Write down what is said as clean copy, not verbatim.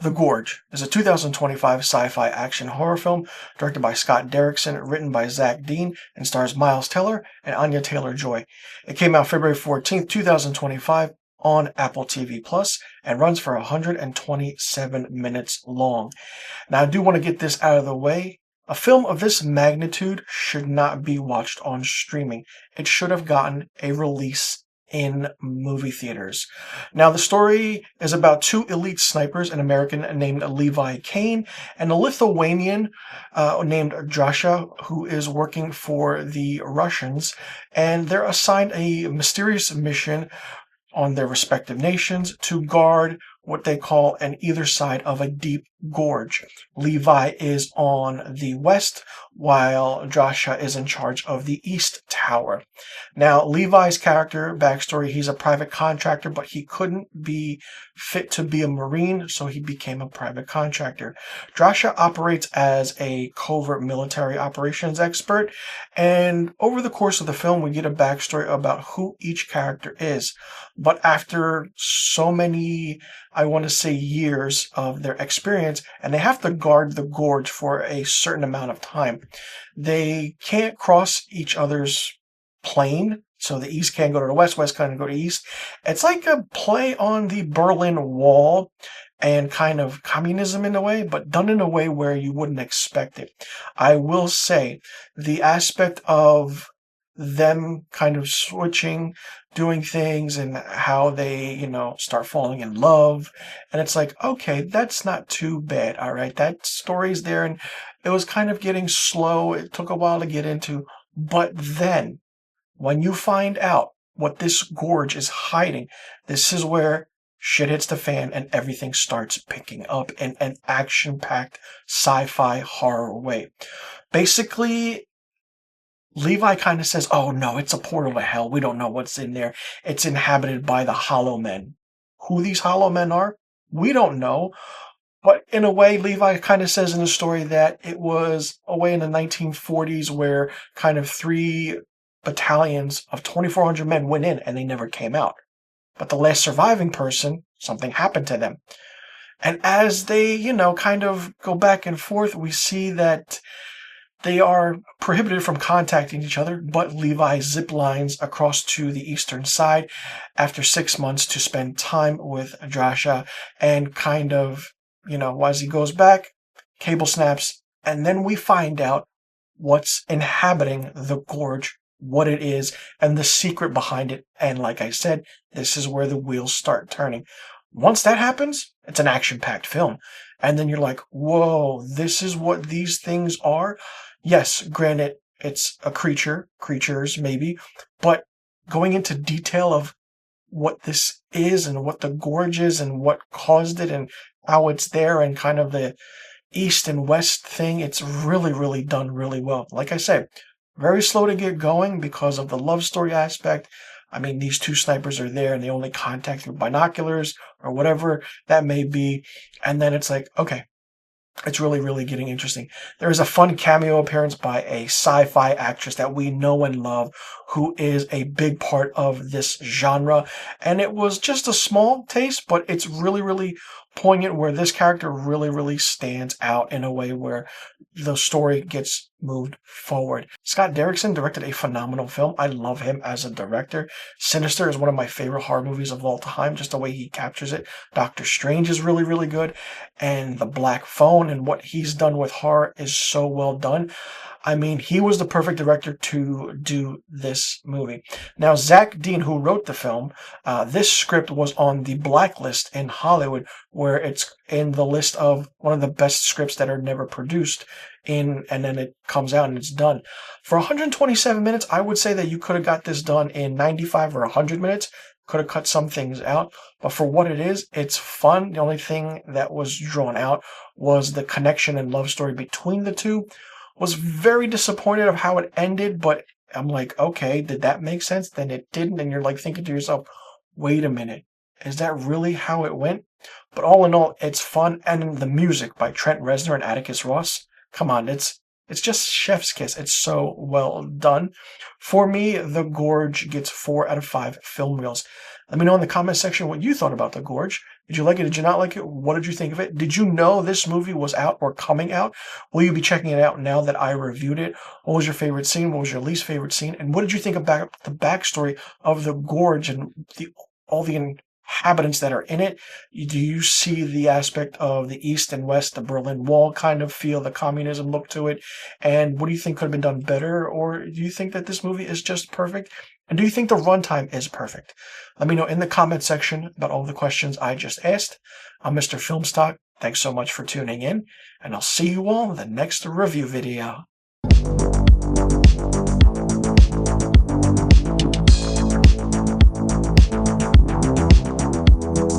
The Gorge is a 2025 sci-fi action horror film directed by Scott Derrickson, written by Zach Dean, and stars Miles Teller and Anya Taylor-Joy. It came out February 14th, 2025 on Apple TV Plus and runs for 127 minutes long. Now, I do want to get this out of the way. A film of this magnitude should not be watched on streaming. It should have gotten a release in movie theaters. Now, the story is about two elite snipers, an American named Levi Kane and a Lithuanian named Joshua, who is working for the Russians, and they're assigned a mysterious mission on their respective nations to guard what they call an either side of a deep gorge. Levi is on the west, while Joshua is in charge of the east tower. Now, Levi's character backstory, he's a private contractor, but he couldn't be fit to be a Marine, so he became a private contractor. Joshua operates as a covert military operations expert, and over the course of the film, we get a backstory about who each character is. But after so many, I want to say, years of their experience, and they have to guard the gorge for a certain amount of time, they can't cross each other's plane. So the East can't go to the West, West can't go to East. It's like a play on the Berlin Wall and kind of communism in a way, but done in a way where you wouldn't expect it. I will say the aspect of them kind of switching, doing things, and how they, start falling in love. And it's like, okay, that's not too bad. All right. That story's there, and it was kind of getting slow. It took a while to get into. But then when you find out what this gorge is hiding, this is where shit hits the fan and everything starts picking up in an action-packed sci-fi horror way. Basically, Levi kind of says, oh no, it's a portal to hell. We don't know what's in there. It's inhabited by the Hollow Men. Who these Hollow Men are, we don't know. But in a way, Levi kind of says in the story that it was a way in the 1940s where kind of 3 battalions of 2,400 men went in and they never came out. But the last surviving person, something happened to them. And as they, kind of go back and forth, we see that they are prohibited from contacting each other, but Levi zip lines across to the eastern side after 6 months to spend time with Joshua, and kind of, as he goes back, cable snaps, and then we find out what's inhabiting the gorge, what it is, and the secret behind it. And like I said, this is where the wheels start turning. Once that happens, it's an action-packed film. And then you're like, whoa, this is what these things are? Yes, granted, it's a creatures maybe, but going into detail of what this is and what the gorge is and what caused it and how it's there and kind of the east and west thing, it's really, really done really well. Like I said, very slow to get going because of the love story aspect. I mean, these two snipers are there and they only contact through binoculars or whatever that may be. And then it's like, okay, it's really, really getting interesting. There is a fun cameo appearance by a sci-fi actress that we know and love, who is a big part of this genre. And it was just a small taste, but it's really, really poignant where this character really, really stands out in a way where the story gets moved forward. Scott Derrickson directed a phenomenal film. I love him as a director. Sinister is one of my favorite horror movies of all time, just the way he captures it. Doctor Strange is really, really good. And The Black Phone and what he's done with horror is so well done. I mean, he was the perfect director to do this movie. Now, Zach Dean, who wrote the film, this script was on the blacklist in Hollywood, where it's in the list of one of the best scripts that are never produced, and then it comes out and it's done. For 127 minutes, I would say that you could have got this done in 95 or 100 minutes. Could have cut some things out, but for what it is, it's fun. The only thing that was drawn out was the connection and love story between the two. Was very disappointed of how it ended, but I'm like, okay, did that make sense? Then it didn't, and you're like thinking to yourself, wait a minute, is that really how it went? But all in all, it's fun, and the music by Trent Reznor and Atticus Ross, come on, it's just chef's kiss. It's so well done. For me, The Gorge gets 4 out of 5 film reels. Let me know in the comment section what you thought about The Gorge. Did you like it? Did you not like it? What did you think of it? Did you know this movie was out or coming out? Will you be checking it out now that I reviewed it? What was your favorite scene? What was your least favorite scene? And what did you think about the backstory of the Gorge and all the inhabitants that are in it? Do you see the aspect of the East and West, the Berlin Wall kind of feel, the communism look to it? And what do you think could have been done better? Or do you think that this movie is just perfect? And do you think the runtime is perfect? Let me know in the comment section about all the questions I just asked. I'm Mr. Filmstock. Thanks so much for tuning in, and I'll see you all in the next review video.